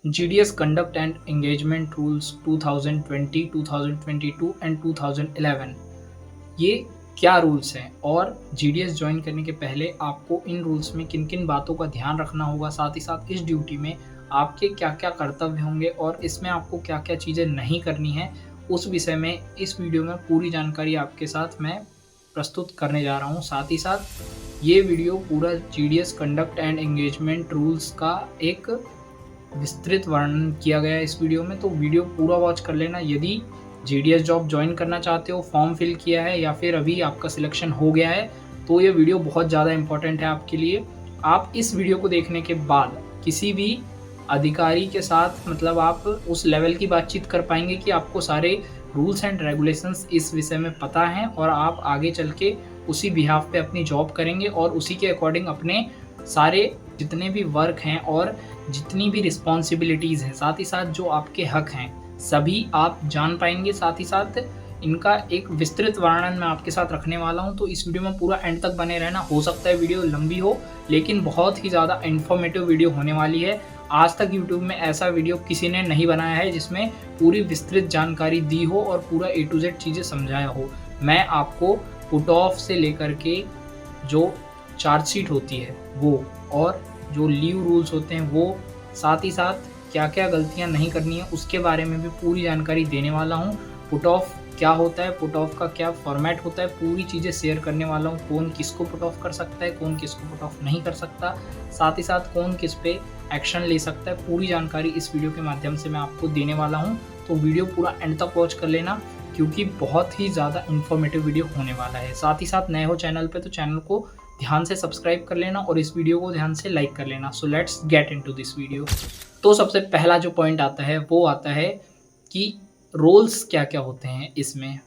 GDS Conduct and Engagement Rules 2020, 2022 and 2011 ये क्या rules हैं और GDS ज्वाइन करने के पहले आपको इन रूल्स में किन किन बातों का ध्यान रखना होगा, साथ ही साथ इस ड्यूटी में आपके क्या क्या कर्तव्य होंगे और इसमें आपको क्या क्या चीज़ें नहीं करनी है, उस विषय में इस वीडियो में पूरी जानकारी आपके साथ मैं प्रस्तुत करने जा रहा हूँ। साथ ही साथ ये वीडियो पूरा GDS conduct and engagement rules का एक विस्तृत वर्णन किया गया है इस वीडियो में, तो वीडियो पूरा वॉच कर लेना। यदि GDS जॉब ज्वाइन करना चाहते हो, फॉर्म फिल किया है या फिर अभी आपका सिलेक्शन हो गया है, तो ये वीडियो बहुत ज़्यादा इंपॉर्टेंट है आपके लिए। आप इस वीडियो को देखने के बाद किसी भी अधिकारी के साथ मतलब आप उस लेवल की बातचीत कर पाएंगे कि आपको सारे रूल्स एंड रेगुलेशंस इस विषय में पता हैं और आप आगे चल के उसी बिहाफ पे अपनी जॉब करेंगे और उसी के अकॉर्डिंग अपने सारे जितने भी वर्क हैं और जितनी भी रिस्पॉन्सिबिलिटीज़ हैं, साथ ही साथ जो आपके हक हैं, सभी आप जान पाएंगे। साथ ही साथ इनका एक विस्तृत वर्णन मैं आपके साथ रखने वाला हूं, तो इस वीडियो में पूरा एंड तक बने रहना। हो सकता है वीडियो लंबी हो, लेकिन बहुत ही ज़्यादा इन्फॉर्मेटिव वीडियो होने वाली है। आज तक यूट्यूब में ऐसा वीडियो किसी ने नहीं बनाया है जिसमें पूरी विस्तृत जानकारी दी हो और पूरा A to Z चीज़ें समझाया हो। मैं आपको पुट ऑफ से लेकर के जो चार्जशीट होती है वो, और जो लीव रूल्स होते हैं वो, साथ ही साथ क्या क्या गलतियां नहीं करनी है उसके बारे में भी पूरी जानकारी देने वाला हूं। पुट ऑफ क्या होता है, पुट ऑफ का क्या फॉर्मेट होता है, पूरी चीज़ें शेयर करने वाला हूं। कौन किसको पुट ऑफ कर सकता है, कौन किसको पुट ऑफ नहीं कर सकता, साथ ही साथ कौन किस पे एक्शन ले सकता है, पूरी जानकारी इस वीडियो के माध्यम से मैं आपको देने वाला हूँ। तो वीडियो पूरा एंड तक वॉच कर लेना, क्योंकि बहुत ही ज़्यादा इन्फॉर्मेटिव वीडियो होने वाला है। साथ ही साथ नए हो चैनल पे तो चैनल को ध्यान से सब्सक्राइब कर लेना और इस वीडियो को ध्यान से लाइक कर लेना। So let's get into this video. तो सबसे पहला जो पॉइंट आता है वो आता है कि रोल्स क्या क्या होते हैं इसमें।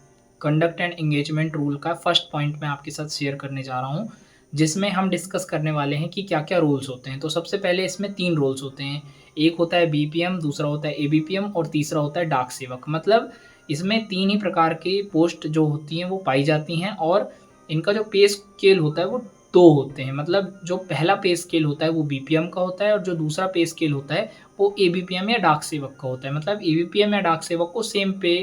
कंडक्ट एंड एंगेजमेंट रूल का फर्स्ट पॉइंट मैं आपके साथ शेयर करने जा रहा हूँ, जिसमें हम डिस्कस करने वाले हैं कि क्या क्या रोल्स होते हैं। तो सबसे पहले इसमें 3 रोल्स होते हैं। एक होता है BPM, दूसरा होता है ABPM और तीसरा होता है डाक सेवक। मतलब इसमें 3 ही प्रकार के पोस्ट जो होती हैं वो पाई जाती हैं और इनका जो पे स्केल होता है वो 2 होते हैं। मतलब जो पहला पे स्केल होता है वो BPM का होता है और जो दूसरा पे स्केल होता है वो ABPM या डाक सेवक का होता है। मतलब ABPM या डाक सेवक को सेम पे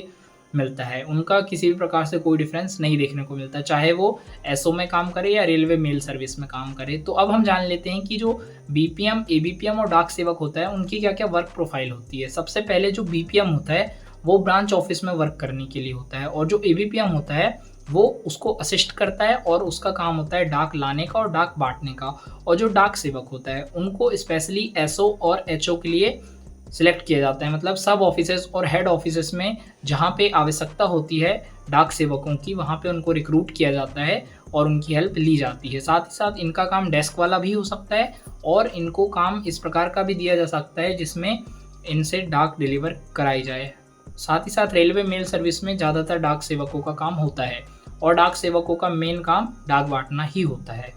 मिलता है, उनका किसी भी प्रकार से कोई डिफरेंस नहीं देखने को मिलता है, चाहे वो SO में काम करे या रेलवे मेल सर्विस में काम करे। तो अब हम जान लेते हैं कि जो BPM, ABPM और डाक सेवक होता है उनकी क्या क्या वर्क प्रोफाइल होती है। सबसे पहले जो BPM होता है वो ब्रांच ऑफिस में वर्क करने के लिए होता है और जो ABPM होता है वो उसको असिस्ट करता है और उसका काम होता है डाक लाने का और डाक बांटने का। और जो डाक सेवक होता है उनको स्पेशली SO और HO के लिए सिलेक्ट किया जाता है। मतलब सब ऑफिसेस और हेड ऑफिसेस में जहाँ पे आवश्यकता होती है डाक सेवकों की, वहाँ पे उनको रिक्रूट किया जाता है और उनकी हेल्प ली जाती है। साथ ही साथ इनका काम डेस्क वाला भी हो सकता है और इनको काम इस प्रकार का भी दिया जा सकता है जिसमें इनसे डाक डिलीवर कराई जाए। साथ ही साथ रेलवे मेल सर्विस में ज़्यादातर डाक सेवकों का काम होता है और डाक सेवकों का मेन काम डाक बांटना ही होता है।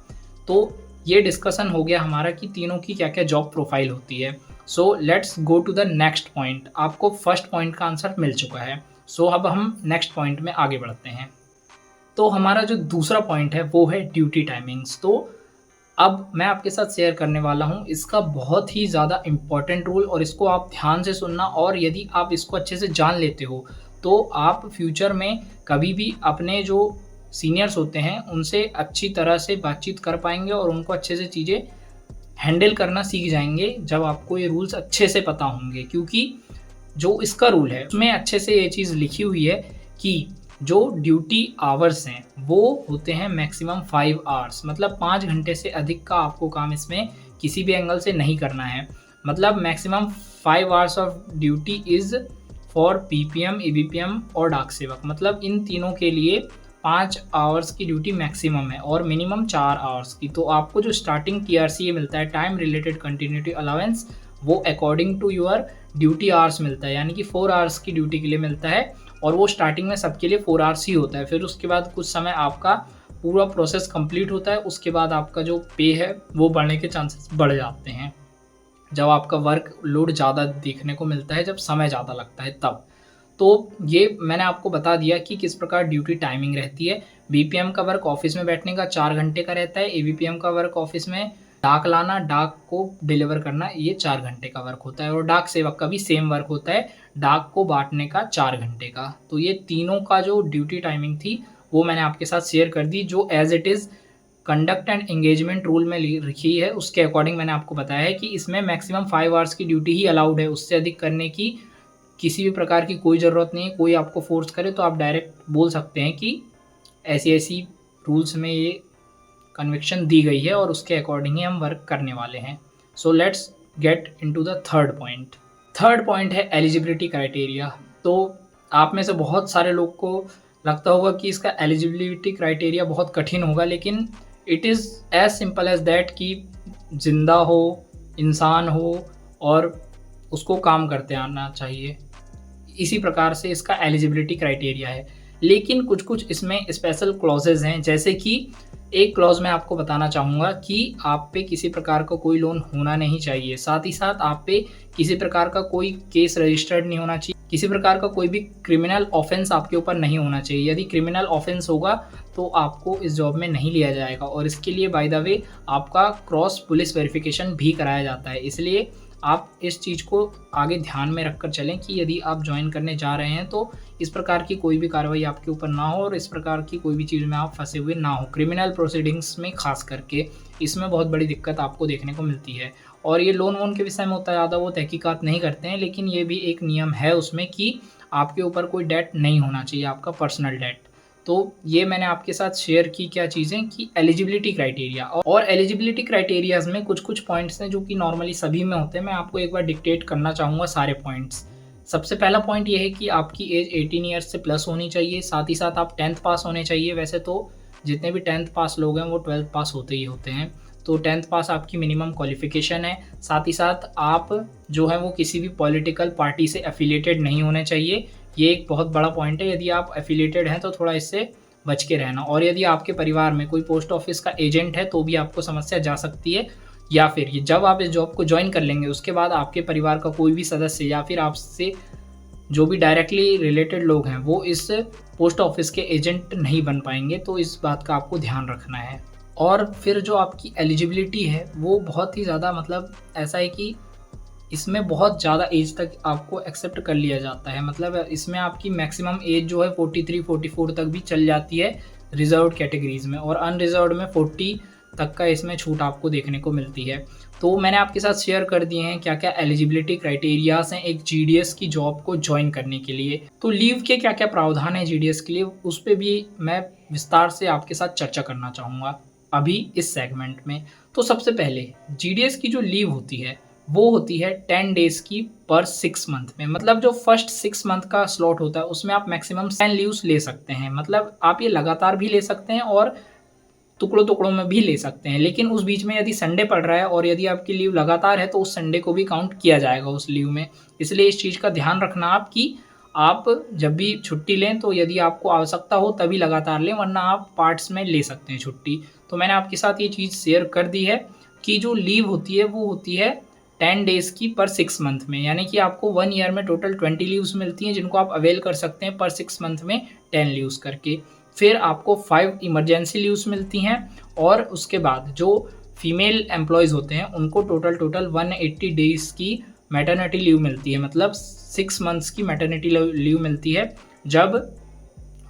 तो ये डिस्कशन हो गया हमारा कि तीनों की क्या क्या जॉब प्रोफाइल होती है। So let's go to the next point. आपको फर्स्ट पॉइंट का आंसर मिल चुका है। सो अब हम नेक्स्ट पॉइंट में आगे बढ़ते हैं। तो हमारा जो दूसरा पॉइंट है वो है ड्यूटी टाइमिंग्स। तो अब मैं आपके साथ शेयर करने वाला हूँ इसका बहुत ही ज़्यादा इम्पॉर्टेंट रूल, और इसको आप ध्यान से सुनना, और यदि आप इसको अच्छे से जान लेते हो तो आप फ्यूचर में कभी भी अपने जो सीनियर्स होते हैं उनसे अच्छी तरह से बातचीत कर पाएंगे और उनको अच्छे से चीज़ें हैंडल करना सीख जाएंगे जब आपको ये रूल्स अच्छे से पता होंगे। क्योंकि जो इसका रूल है उसमें अच्छे से ये चीज़ लिखी हुई है कि जो ड्यूटी आवर्स हैं वो होते हैं मैक्सिमम 5 आवर्स। मतलब 5 घंटे से अधिक का आपको काम इसमें किसी भी एंगल से नहीं करना है। मतलब maximum 5 hours of duty is for BPM, ABPM और डाक सेवक। मतलब इन तीनों के लिए 5 आवर्स की ड्यूटी मैक्सिमम है और मिनिमम 4 आवर्स की। तो आपको जो स्टार्टिंग TRCA मिलता है, टाइम रिलेटेड कंटिन्यूटी अलाउंस, वो according to your duty hours मिलता है। यानी कि 4 आवर्स की ड्यूटी के लिए मिलता है और वो स्टार्टिंग में सबके लिए 4 आवर्स ही होता है। फिर उसके बाद कुछ समय आपका पूरा प्रोसेस कंप्लीट होता है, उसके बाद आपका जो पे है वो बढ़ने के चांसेस बढ़ जाते हैं जब आपका वर्क लोड ज़्यादा देखने को मिलता है, जब समय ज़्यादा लगता है तब। तो ये मैंने आपको बता दिया कि किस प्रकार ड्यूटी टाइमिंग रहती है। BPM का वर्क ऑफिस में बैठने का 4 घंटे का रहता है, ABPM का वर्क ऑफिस में डाक लाना, डाक को डिलीवर करना, ये 4 घंटे का वर्क होता है और डाक सेवक का भी सेम वर्क होता है, डाक को बाँटने का 4 घंटे का। तो ये तीनों का जो ड्यूटी टाइमिंग थी, वो मैंने आपके साथ शेयर कर दी, जो as it is conduct and engagement rule में लिखी है, उसके अकॉर्डिंग मैंने आपको बताया है कि इसमें मैक्सिमम 5 आवर्स की ड्यूटी ही अलाउड है, उससे अधिक करने की किसी भी प्रकार की कोई ज़रूरत नहीं है। कोई आपको फ़ोर्स करे तो आप डायरेक्ट बोल सकते हैं कि ऐसी-ऐसी रूल्स में ये कन्विक्शन दी गई है और उसके अकॉर्डिंग ही हम वर्क करने वाले हैं। So let's get into the third point. Third point है एलिजिबिलिटी क्राइटेरिया। तो आप में से बहुत सारे लोग को लगता होगा कि इसका एलिजिबिलिटी क्राइटेरिया बहुत कठिन होगा, लेकिन it is as simple as that कि ज़िंदा हो, इंसान हो और उसको काम करते आना चाहिए। इसी प्रकार से इसका एलिजिबिलिटी क्राइटेरिया है। लेकिन कुछ-कुछ इसमें स्पेशल क्लॉज़ेज़ हैं, जैसे कि एक क्लॉज़ मैं आपको बताना चाहूँगा कि आप पे किसी प्रकार का कोई लोन होना नहीं चाहिए। साथ ही साथ आप पे किसी प्रकार का कोई केस रजिस्टर्ड नहीं होना चाहिए। किसी प्रकार का कोई भी क्रिमिनल ऑफ़ेंस आपके ऊपर नहीं होना चाहिए। यदि क्रिमिनल ऑफ़ेंस होगा तो आपको इस जॉब में नहीं लिया जाएगा और इसके लिए बाय द वे आपका क्रॉस पुलिस वेरिफ़िकेशन भी कराया जाता है। इसलिए आप इस चीज़ को आगे ध्यान में रखकर चलें कि यदि आप जॉइन करने जा रहे हैं तो इस प्रकार की कोई भी कार्रवाई आपके ऊपर ना हो और इस प्रकार की कोई भी चीज़ में आप फँसे हुए ना हो। क्रिमिनल प्रोसीडिंग्स में ख़ास करके इसमें बहुत बड़ी दिक्कत आपको देखने को मिलती है। और ये लोन वोन के विषय में होता है ज़्यादा वो तहकीकात नहीं करते हैं, लेकिन ये भी एक नियम है उसमें कि आपके ऊपर कोई डेट नहीं होना चाहिए, आपका पर्सनल डेट। तो ये मैंने आपके साथ शेयर की क्या चीज़ें कि एलिजिबिलिटी क्राइटेरिया, और एलिजिबिलिटी क्राइटेरियाज़ में कुछ-कुछ पॉइंट्स हैं जो कि नॉर्मली सभी में होते हैं। मैं आपको एक बार डिक्टेट करना चाहूँगा सारे पॉइंट्स। सबसे पहला पॉइंट ये है कि आपकी एज 18 ईयर्स से प्लस होनी चाहिए, साथ ही साथ आप 10th पास होने चाहिए। वैसे तो जितने भी 10th पास लोग हैं वो 12th पास होते ही होते हैं। तो 10th पास आपकी मिनिमम क्वालिफ़िकेशन है। साथ ही साथ आप जो है वो किसी भी पॉलिटिकल पार्टी से एफ़िलिएटेड नहीं होने चाहिए। ये एक बहुत बड़ा पॉइंट है। यदि आप एफ़िलिएटेड हैं तो थोड़ा इससे बच के रहना। और यदि आपके परिवार में कोई पोस्ट ऑफ़िस का एजेंट है तो भी आपको समस्या जा सकती है, या फिर ये जब आप इस जॉब को जॉइन कर लेंगे उसके बाद आपके परिवार का कोई भी सदस्य या फिर आपसे जो भी डायरेक्टली रिलेटेड लोग हैं वो इस पोस्ट ऑफ़िस के एजेंट नहीं बन पाएँगे। तो इस बात का आपको ध्यान रखना है। और फिर जो आपकी एलिजिबिलिटी है वो बहुत ही ज़्यादा, मतलब ऐसा है कि इसमें बहुत ज़्यादा एज तक आपको एक्सेप्ट कर लिया जाता है। मतलब इसमें आपकी मैक्सिमम एज जो है 43-44 तक भी चल जाती है रिज़र्व्ड कैटेगरीज़ में, और अनरिज़र्व्ड में 40 तक का इसमें छूट आपको देखने को मिलती है। तो मैंने आपके साथ शेयर कर दिए हैं क्या-क्या एलिजिबिलिटी क्राइटेरियाज़ हैं एक जीडीएस की जॉब को जॉइन करने के लिए। तो लीव के क्या-क्या प्रावधान हैं जीडीएस के लिए, उस पे भी मैं विस्तार से आपके साथ चर्चा करना चाहूँगा अभी इस सेगमेंट में। तो सबसे पहले जीडीएस की जो लीव होती है वो होती है 10 डेज़ की पर 6 मंथ में। मतलब जो फर्स्ट 6 मंथ का स्लॉट होता है उसमें आप मैक्सिमम 10 लीव्स ले सकते हैं। मतलब आप ये लगातार भी ले सकते हैं और टुकड़ों-टुकड़ों में भी ले सकते हैं। लेकिन उस बीच में यदि संडे पड़ रहा है और यदि आपकी लीव लगातार है तो उस संडे को भी काउंट किया जाएगा उस लीव में। इसलिए इस चीज़ का ध्यान रखना आप कि आप जब भी छुट्टी लें तो यदि आपको आवश्यकता हो तभी लगातार लें, वरना आप पार्ट्स में ले सकते हैं छुट्टी। तो मैंने आपके साथ ये चीज़ शेयर कर दी है कि जो लीव होती है वो होती है 10 डेज़ की पर 6 मंथ में। यानी कि आपको 1 ईयर में टोटल 20 लीव्स मिलती हैं जिनको आप अवेल कर सकते हैं पर 6 मंथ में 10 लीव्स करके। फिर आपको 5 इमरजेंसी लीव्स मिलती हैं और उसके बाद जो फीमेल एम्प्लॉइज़ होते हैं उनको टोटल 180 डेज़ की मैटरनिटी लीव मिलती है। मतलब 6 मंथ्स की मैटरनिटी लीव मिलती है जब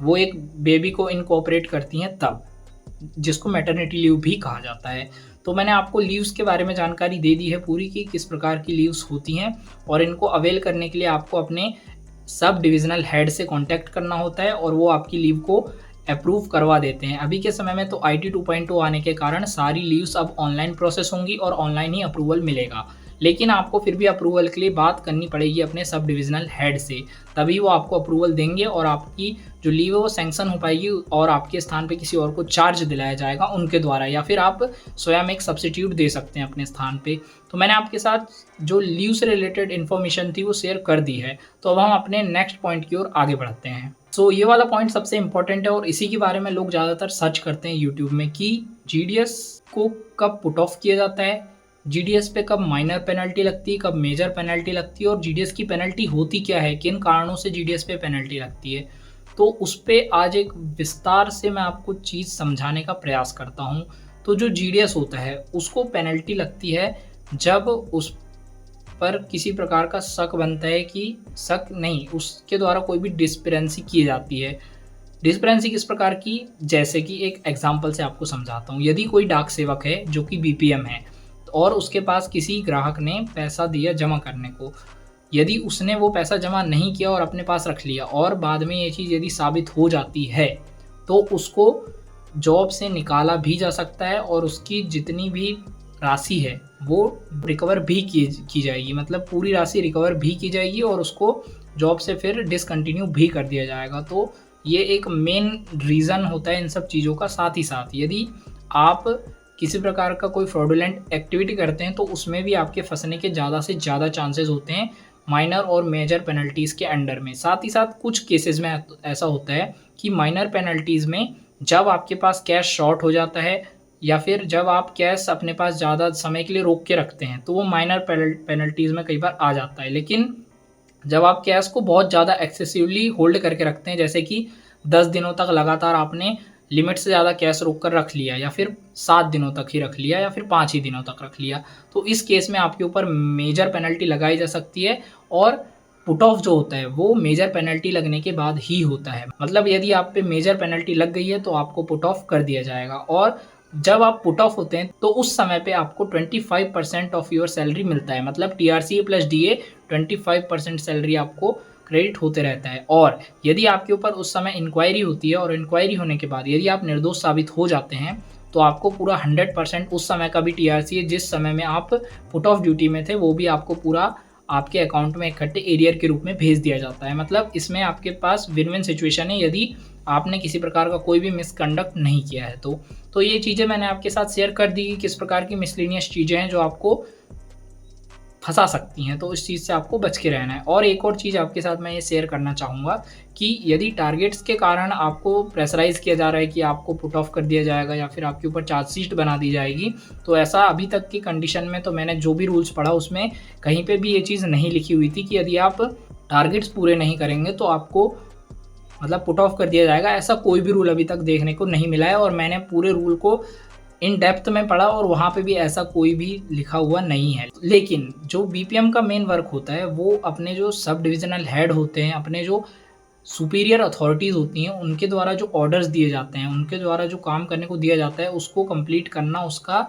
वो एक बेबी को इनकॉर्पोरेट करती हैं तब, जिसको मैटरनिटी लीव भी कहा जाता है। तो मैंने आपको लीव्स के बारे में जानकारी दे दी है पूरी कि किस प्रकार की लीव्स होती हैं, और इनको अवेल करने के लिए आपको अपने सब डिविज़नल हेड से कॉन्टैक्ट करना होता है और वो आपकी लीव को अप्रूव करवा देते हैं। अभी के समय में तो आईटी 2.0 आने के कारण सारी लीव्स अब ऑनलाइन प्रोसेस होंगी और ऑनलाइन ही अप्रूवल मिलेगा। लेकिन आपको फिर भी अप्रूवल के लिए बात करनी पड़ेगी अपने सब डिविज़नल हेड से, तभी वो आपको अप्रूवल देंगे और आपकी जो लीव है वो सैंक्शन हो पाएगी और आपके स्थान पे किसी और को चार्ज दिलाया जाएगा उनके द्वारा, या फिर आप स्वयं एक सब्स्टिट्यूट दे सकते हैं अपने स्थान पे। तो मैंने आपके साथ जो लीव से रिलेटेड इन्फॉर्मेशन थी वो शेयर कर दी है। तो अब हम अपने नेक्स्ट पॉइंट की ओर आगे बढ़ते हैं। सो ये वाला पॉइंट सबसे इम्पोर्टेंट है और इसी के बारे में लोग ज़्यादातर सर्च करते हैं यूट्यूब में कि जीडीएस को कब पुट ऑफ किया जाता है, जीडीएस पे कब माइनर पेनल्टी लगती है, कब मेजर पेनल्टी लगती है और जीडीएस की पेनल्टी होती क्या है, किन कारणों से जीडीएस पे पेनल्टी लगती है। तो उस पे आज एक विस्तार से मैं आपको चीज़ समझाने का प्रयास करता हूँ। तो तो जो जीडीएस होता है उसको पेनल्टी लगती है जब उस पर किसी प्रकार का शक बनता है कि शक नहीं, उसके द्वारा कोई भी डिस्पेरेंसी की जाती है। डिस्पेरेंसी किस प्रकार की, जैसे कि एक एग्जांपल से आपको समझाता हूँ। यदि कोई डाक सेवक है जो कि बीपीएम है और उसके पास किसी ग्राहक ने पैसा दिया जमा करने को, यदि उसने वो पैसा जमा नहीं किया और अपने पास रख लिया और बाद में ये चीज़ यदि साबित हो जाती है तो उसको जॉब से निकाला भी जा सकता है और उसकी जितनी भी राशि है वो रिकवर भी की जाएगी, मतलब पूरी राशि रिकवर भी की जाएगी और उसको जॉब से फिर डिसकंटिन्यू भी कर दिया जाएगा। तो ये एक मेन रीज़न होता है इन सब चीज़ों का। साथ ही साथ यदि आप किसी प्रकार का कोई फ्रॉडुलेंट एक्टिविटी करते हैं तो उसमें भी आपके फंसने के ज़्यादा से ज़्यादा चांसेस होते हैं माइनर और मेजर पेनल्टीज़ के अंडर में। साथ ही साथ कुछ केसेस में ऐसा होता है कि माइनर पेनल्टीज़ में जब आपके पास कैश शॉर्ट हो जाता है या फिर जब आप कैश अपने पास ज़्यादा समय के लिए रोक के रखते हैं तो वो माइनर पेनल्टीज़ में कई बार आ जाता है। लेकिन जब आप कैश को बहुत ज़्यादा एक्सेसिवली होल्ड करके रखते हैं, जैसे कि 10 दिनों तक लगातार आपने लिमिट से ज़्यादा कैश रोक कर रख लिया या फिर 7 दिनों तक ही रख लिया या फिर 5 ही दिनों तक रख लिया, तो इस केस में आपके ऊपर मेजर पेनल्टी लगाई जा सकती है। और पुट ऑफ जो होता है वो मेजर पेनल्टी लगने के बाद ही होता है। मतलब यदि आप पे मेजर पेनल्टी लग गई है तो आपको पुट ऑफ कर दिया जाएगा और जब आप पुट ऑफ होते हैं तो उस समय पे आपको 25% ऑफ योर सैलरी मिलता है। मतलब टीआरसी प्लस डीए 25% सैलरी आपको क्रेडिट होते रहता है। और यदि आपके ऊपर उस समय इंक्वायरी होती है और इंक्वायरी होने के बाद यदि आप निर्दोष साबित हो जाते हैं तो आपको पूरा 100% उस समय का भी टीआरसी है जिस समय में आप पुट ऑफ ड्यूटी में थे वो भी आपको पूरा आपके अकाउंट में इकट्ठे एरियर के रूप में भेज दिया जाता है। मतलब इसमें आपके पास विन विन सिचुएशन है यदि आपने किसी प्रकार का कोई भी मिसकंडक्ट नहीं किया है तो ये चीज़ें मैंने आपके साथ शेयर कर दी कि किस प्रकार की मिसलिनियस चीज़ें हैं जो आपको फंसा सकती हैं, तो इस चीज़ से आपको बच के रहना है। और एक और चीज़ आपके साथ मैं ये शेयर करना चाहूँगा कि यदि टारगेट्स के कारण आपको प्रेशराइज़ किया जा रहा है कि आपको पुट ऑफ कर दिया जाएगा या फिर आपके ऊपर चार्जशीट बना दी जाएगी, तो ऐसा अभी तक की कंडीशन में तो मैंने जो भी रूल्स पढ़ा उसमें कहीं पे भी ये चीज़ नहीं लिखी हुई थी कि यदि आप टारगेट्स पूरे नहीं करेंगे तो आपको मतलब पुट ऑफ कर दिया जाएगा। ऐसा कोई भी रूल अभी तक देखने को नहीं मिला है और मैंने पूरे रूल को इन डेप्थ में पढ़ा और वहाँ पे भी ऐसा कोई भी लिखा हुआ नहीं है। लेकिन जो बीपीएम का मेन वर्क होता है वो अपने जो सब डिविजनल हेड होते हैं, अपने जो सुपीरियर अथॉरिटीज़ होती हैं, उनके द्वारा जो ऑर्डर्स दिए जाते हैं, उनके द्वारा जो काम करने को दिया जाता है उसको कंप्लीट करना उसका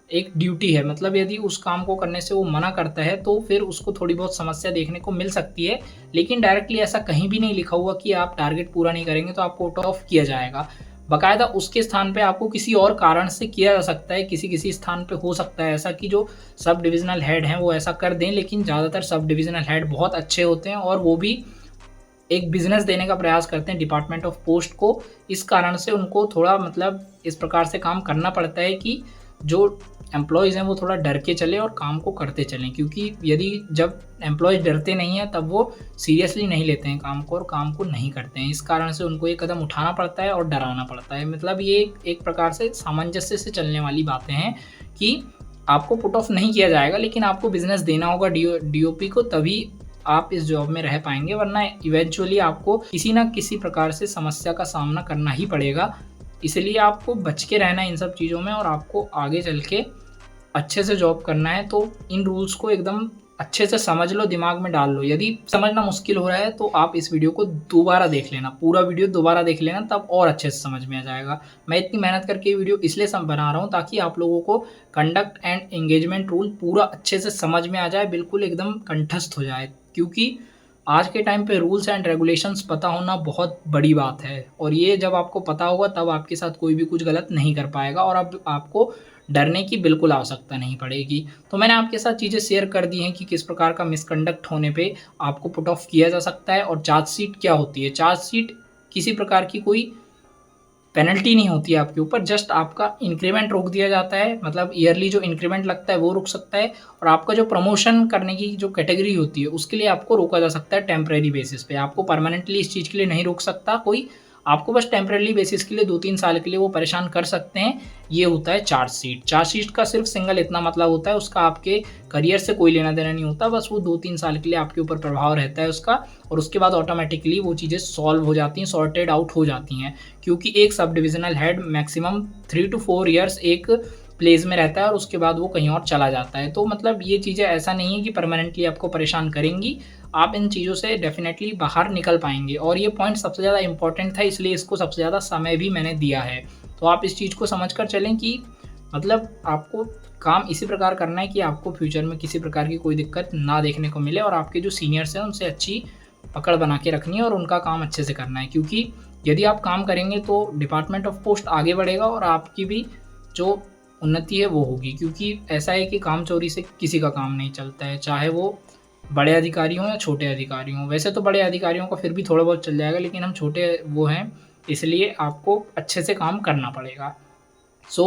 एक ड्यूटी है। मतलब यदि उस काम को करने से वो मना करता है तो फिर उसको थोड़ी बहुत समस्या देखने को मिल सकती है। लेकिन डायरेक्टली ऐसा कहीं भी नहीं लिखा हुआ कि आप टारगेट पूरा नहीं करेंगे तो आपको पुट ऑफ किया जाएगा। बाकायदा उसके स्थान पे आपको किसी और कारण से किया जा सकता है। किसी स्थान पे हो सकता है ऐसा कि जो सब डिविजनल हेड हैं वो ऐसा कर दें, लेकिन ज़्यादातर सब डिविजनल हेड बहुत अच्छे होते हैं और वो भी एक बिज़नेस देने का प्रयास करते हैं डिपार्टमेंट ऑफ पोस्ट को। इस कारण से उनको थोड़ा मतलब इस प्रकार से काम करना पड़ता है कि जो एम्प्लॉयज़ हैं वो थोड़ा डर के चलें और काम को करते चलें, क्योंकि यदि जब एम्प्लॉयज़ डरते नहीं हैं तब वो सीरियसली नहीं लेते हैं काम को और काम को नहीं करते हैं। इस कारण से उनको ये कदम उठाना पड़ता है और डराना पड़ता है। मतलब ये एक प्रकार से सामंजस्य से चलने वाली बातें हैं कि आपको पुट ऑफ नहीं किया जाएगा लेकिन आपको बिज़नेस देना होगा डीओपी को, तभी आप इस जॉब में रह पाएंगे, वरना इवेंचुअली आपको किसी ना किसी प्रकार से समस्या का सामना करना ही पड़ेगा। इसलिए आपको बच के रहना है इन सब चीज़ों में और आपको आगे चल के अच्छे से जॉब करना है। तो इन रूल्स को एकदम अच्छे से समझ लो, दिमाग में डाल लो। यदि समझना मुश्किल हो रहा है तो आप इस वीडियो को दोबारा देख लेना, पूरा वीडियो दोबारा देख लेना, तब और अच्छे से समझ में आ जाएगा। मैं इतनी मेहनत करके वीडियो इसलिए बना रहा हूँ ताकि आप लोगों को कंडक्ट एंड एंगेजमेंट रूल पूरा अच्छे से समझ में आ जाए, बिल्कुल एकदम कंठस्थ हो जाए। क्योंकि आज के टाइम पे रूल्स एंड रेगुलेशंस पता होना बहुत बड़ी बात है और ये जब आपको पता होगा तब आपके साथ कोई भी कुछ गलत नहीं कर पाएगा और अब आपको डरने की बिल्कुल आवश्यकता नहीं पड़ेगी। तो मैंने आपके साथ चीज़ें शेयर कर दी हैं कि किस प्रकार का मिसकंडक्ट होने पे आपको पुट ऑफ किया जा सकता है और चार्जशीट क्या होती है। चार्जशीट किसी प्रकार की कोई पेनल्टी नहीं होती है आपके ऊपर, जस्ट आपका इंक्रीमेंट रोक दिया जाता है। मतलब ईयरली जो इंक्रीमेंट लगता है वो रुक सकता है और आपका जो प्रमोशन करने की जो कैटेगरी होती है उसके लिए आपको रोका जा सकता है टेम्परेरी बेसिस पे। आपको परमानेंटली इस चीज़ के लिए नहीं रोक सकता कोई, आपको बस टेम्परेरी बेसिस के लिए 2-3 साल के लिए वो परेशान कर सकते हैं, ये होता है चार्जशीट। चार्जशीट का सिर्फ सिंगल इतना मतलब होता है, उसका आपके करियर से कोई लेना-देना नहीं होता, बस वो 2-3 साल के लिए आपके ऊपर प्रभाव रहता है उसका, और उसके बाद ऑटोमैटिकली वो चीज़ें सॉल्व हो जाती हैं, सॉर्टेड आउट हो जाती हैं। क्योंकि एक sub divisional head maximum 3 to 4 years एक प्लेस में रहता है और उसके बाद वो कहीं और चला जाता है। तो मतलब ये चीज़ें ऐसा नहीं है कि परमानेंटली आपको परेशान करेंगी, आप इन चीज़ों से डेफ़िनेटली बाहर निकल पाएँगे, और ये पॉइंट सबसे ज़्यादा इम्पोर्टेंट था, इसलिए इसको सबसे ज़्यादा समय भी मैंने दिया है। तो आप इस चीज़ को समझ कर चलें कि मतलब आपको काम इसी प्रकार करना है कि आपको फ्यूचर में किसी प्रकार की कोई दिक्कत ना देखने को मिले, और आपके जो सीनियर्स हैं उनसे अच्छी पकड़ बना के रखनी है और उनका काम अच्छे से करना है। क्योंकि यदि आप काम करेंगे तो डिपार्टमेंट ऑफ पोस्ट आगे बढ़ेगा और आपकी भी जो उन्नति है वो होगी। क्योंकि ऐसा है कि काम चोरी से किसी का काम नहीं चलता है, चाहे वो बड़े अधिकारी हों या छोटे अधिकारी हों। वैसे तो बड़े अधिकारियों का फिर भी थोड़ा बहुत चल जाएगा, लेकिन हम छोटे वो हैं, इसलिए आपको अच्छे से काम करना पड़ेगा। So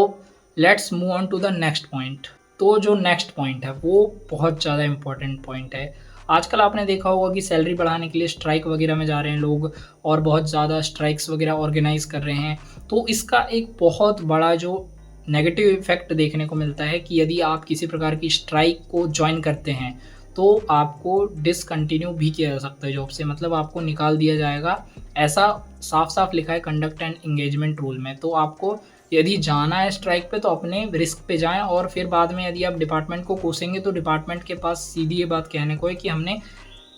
let's move on to the next point. तो जो नेक्स्ट पॉइंट है वो बहुत ज़्यादा इम्पोर्टेंट पॉइंट है। आजकल आपने देखा होगा कि सैलरी बढ़ाने के लिए स्ट्राइक वगैरह में जा रहे हैं लोग, और बहुत ज़्यादा स्ट्राइक्स वगैरह ऑर्गेनाइज़ कर रहे हैं। तो इसका एक बहुत बड़ा जो नेगेटिव इफ़ेक्ट देखने को मिलता है कि यदि आप किसी प्रकार की स्ट्राइक को जॉइन करते हैं, तो आपको डिसकंटिन्यू भी किया जा सकता है जॉब से, मतलब आपको निकाल दिया जाएगा। ऐसा साफ-साफ लिखा है कंडक्ट एंड एंगेजमेंट रूल में। तो आपको यदि जाना है स्ट्राइक पे तो अपने रिस्क पे जाएँ, और फिर बाद में यदि आप डिपार्टमेंट को कोसेंगे तो डिपार्टमेंट के पास सीधी ये बात कहने को है कि हमने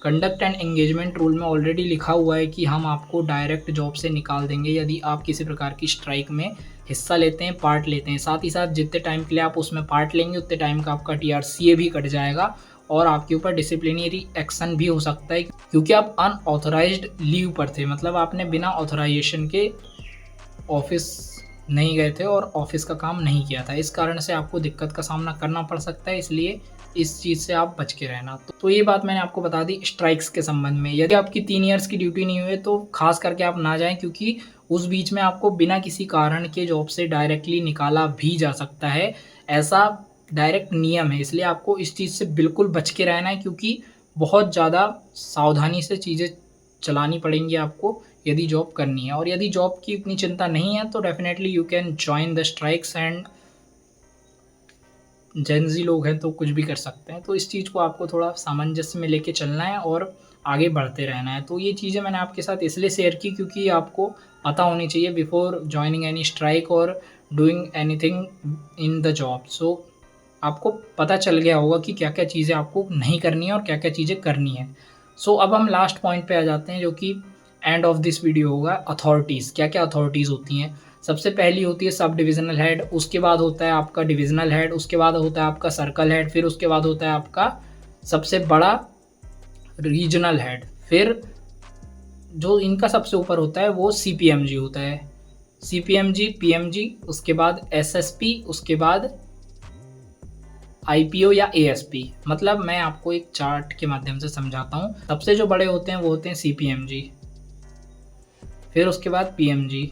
कंडक्ट एंड एंगेजमेंट रूल में ऑलरेडी लिखा हुआ है कि हम आपको डायरेक्ट जॉब से निकाल देंगे यदि आप किसी प्रकार की स्ट्राइक में हिस्सा लेते हैं, पार्ट लेते हैं। साथ ही साथ जितने टाइम के लिए आप उसमें पार्ट लेंगे उतने टाइम का आपका टीआरसीए भी कट जाएगा, और आपके ऊपर डिसिप्लिनरी एक्शन भी हो सकता है, क्योंकि आप अनऑथराइज्ड लीव पर थे, मतलब आपने बिना ऑथराइजेशन के ऑफिस नहीं गए थे और ऑफिस का काम नहीं किया था। इस कारण से आपको दिक्कत का सामना करना पड़ सकता है, इसलिए इस चीज़ से आप बच के रहना। तो ये बात मैंने आपको बता दी स्ट्राइक्स के संबंध में। यदि आपकी 3 ईयर्स की ड्यूटी नहीं हुई तो खास करके आप ना जाएँ, क्योंकि उस बीच में आपको बिना किसी कारण के जॉब से डायरेक्टली निकाला भी जा सकता है। ऐसा डायरेक्ट नियम है, इसलिए आपको इस चीज़ से बिल्कुल बच के रहना है, क्योंकि बहुत ज़्यादा सावधानी से चीज़ें चलानी पड़ेंगी आपको यदि जॉब करनी है। और यदि जॉब की इतनी चिंता नहीं है तो definitely you can join the strikes, and Gen Z लोग हैं तो कुछ भी कर सकते हैं। तो इस चीज़ को आपको थोड़ा सामंजस्य में लेके चलना है और आगे बढ़ते रहना है। तो ये चीज़ें मैंने आपके साथ इसलिए शेयर की क्योंकि आपको पता होनी चाहिए बिफोर जॉइनिंग एनी स्ट्राइक और doing anything in the job. So आपको पता चल गया होगा कि क्या-क्या चीज़ें आपको नहीं करनी है और क्या-क्या चीज़ें करनी है। सो अब हम लास्ट पॉइंट पे आ जाते हैं, जो कि एंड ऑफ दिस वीडियो होगा, अथॉरिटीज़। क्या-क्या अथॉरिटीज़ होती हैं? सबसे पहली होती है सब डिविज़नल हेड, उसके बाद होता है आपका डिविज़नल हेड, उसके बाद होता है आपका सर्कल हेड, फिर उसके बाद होता है आपका सबसे बड़ा रीजनल हेड, फिर जो इनका सबसे ऊपर होता है वो सीपीएमजी होता है। सीपीएमजी, पीएमजी, उसके बाद एसएसपी, उसके बाद आईपीओ या एएसपी। मतलब मैं आपको एक चार्ट के माध्यम से समझाता हूँ। सबसे जो बड़े होते हैं वो होते हैं सीपीएमजी, फिर उसके बाद पीएमजी।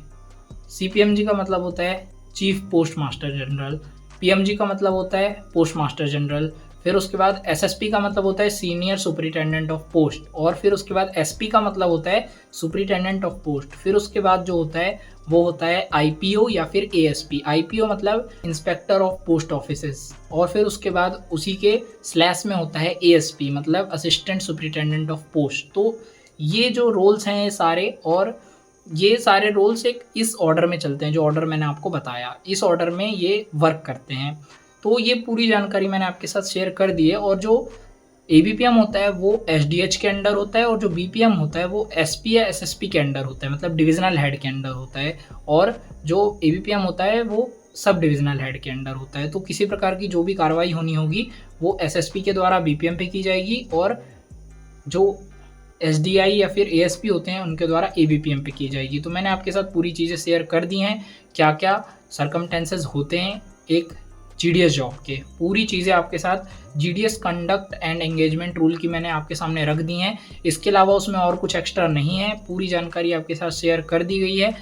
सीपीएमजी का मतलब होता है chief post master general, PMG का मतलब होता है पोस्ट मास्टर जनरल, फिर उसके बाद एसएसपी का मतलब होता है सीनियर सुपरिटेंडेंट ऑफ पोस्ट, और फिर उसके बाद एसपी का मतलब होता है सुपरिटेंडेंट ऑफ पोस्ट। फिर उसके बाद जो होता है वो होता है आईपीओ या फिर एएसपी। आईपीओ मतलब इंस्पेक्टर ऑफ पोस्ट ऑफिसेस, और फिर उसके बाद उसी के स्लैश में होता है एएसपी मतलब असिस्टेंट सुपरिटेंडेंट ऑफ पोस्ट। तो ये जो रोल्स हैं ये सारे, और ये सारे रोल्स एक इस ऑर्डर में चलते हैं, जो ऑर्डर मैंने आपको बताया इस ऑर्डर में ये वर्क करते हैं। तो ये पूरी जानकारी मैंने आपके साथ शेयर कर दी है। और जो एबीपीएम होता है वो एसडीएच के अंडर होता है, और जो बीपीएम होता है वो एसपी या एसएसपी के अंडर होता है, मतलब डिविजनल हेड के अंडर होता है, और जो एबीपीएम होता है वो सब डिविजनल हेड के अंडर होता है। तो किसी प्रकार की जो भी कार्रवाई होनी होगी वो एसएसपी के द्वारा बीपीएम पे की जाएगी, और जो एसडीआई या फिर एएसपी होते हैं उनके द्वारा एबीपीएम पे की जाएगी। तो मैंने आपके साथ पूरी चीज़ें शेयर कर दी हैं, क्या क्या सर्कमटेंसेस होते हैं एक जीडीएस जॉब के। पूरी चीज़ें आपके साथ GDS conduct and engagement rule की मैंने आपके सामने रख दी हैं। इसके अलावा उसमें और कुछ एक्स्ट्रा नहीं है, पूरी जानकारी आपके साथ शेयर कर दी गई है।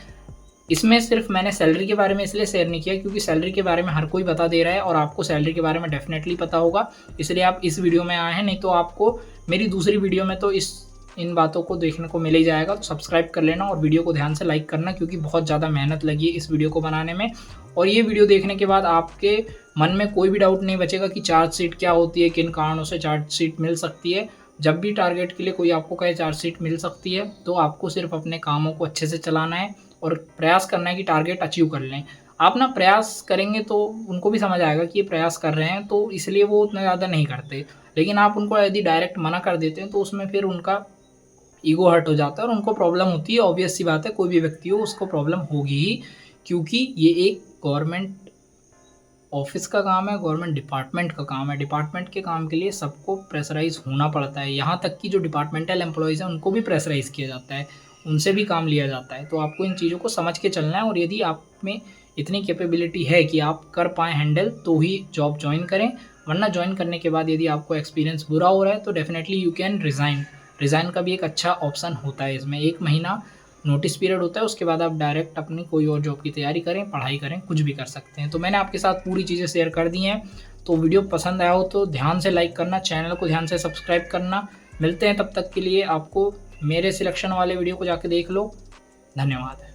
इसमें सिर्फ मैंने सैलरी के बारे में इसलिए शेयर नहीं किया क्योंकि सैलरी के बारे में हर कोई बता दे रहा है और आपको सैलरी के बारे में डेफिनेटली पता होगा, इसलिए आप इस वीडियो में आए हैं। नहीं तो आपको मेरी दूसरी वीडियो में तो इस इन बातों को देखने को मिल ही जाएगा। तो सब्सक्राइब कर लेना और वीडियो को ध्यान से लाइक करना, क्योंकि बहुत ज़्यादा मेहनत लगी है इस वीडियो को बनाने में। और ये वीडियो देखने के बाद आपके मन में कोई भी डाउट नहीं बचेगा कि चार्जशीट क्या होती है, किन कारणों से चार्जशीट मिल सकती है। जब भी टारगेट के लिए कोई आपको कहे चार्जशीट मिल सकती है, तो आपको सिर्फ अपने कामों को अच्छे से चलाना है और प्रयास करना है कि टारगेट अचीव कर लें। आप ना प्रयास करेंगे तो उनको भी समझ आएगा कि ये प्रयास कर रहे हैं, तो इसलिए वो उतना ज़्यादा नहीं करते। लेकिन आप उनको यदि डायरेक्ट मना कर देते हैं तो उसमें फिर उनका ईगो हर्ट हो जाता है और उनको प्रॉब्लम होती है। ऑब्वियस सी बात है, कोई भी व्यक्ति हो उसको प्रॉब्लम होगी ही, क्योंकि ये एक गवर्नमेंट ऑफिस का काम है, गवर्नमेंट डिपार्टमेंट का काम है। डिपार्टमेंट के काम के लिए सबको प्रेशराइज़ होना पड़ता है। यहाँ तक कि जो डिपार्टमेंटल एम्प्लॉइज़ हैं उनको भी प्रेशराइज़ किया जाता है, उनसे भी काम लिया जाता है। तो आपको इन चीज़ों को समझ के चलना है, और यदि आप में इतनी कैपेबिलिटी है कि आप कर पाएँ हैंडल, तो ही जॉब जॉइन करें। वरना जॉइन करने के बाद यदि आपको एक्सपीरियंस बुरा हो रहा है तो definitely you can resign. Resign का भी एक अच्छा ऑप्शन होता है इसमें। 1 महीना नोटिस पीरियड होता है, उसके बाद आप डायरेक्ट अपनी कोई और जॉब की तैयारी करें, पढ़ाई करें, कुछ भी कर सकते हैं। तो मैंने आपके साथ पूरी चीज़ें शेयर कर दी हैं। तो वीडियो पसंद आया हो तो ध्यान से लाइक करना, चैनल को ध्यान से सब्सक्राइब करना। मिलते हैं, तब तक के लिए आपको मेरे सिलेक्शन वाले वीडियो को जाके देख लो। धन्यवाद।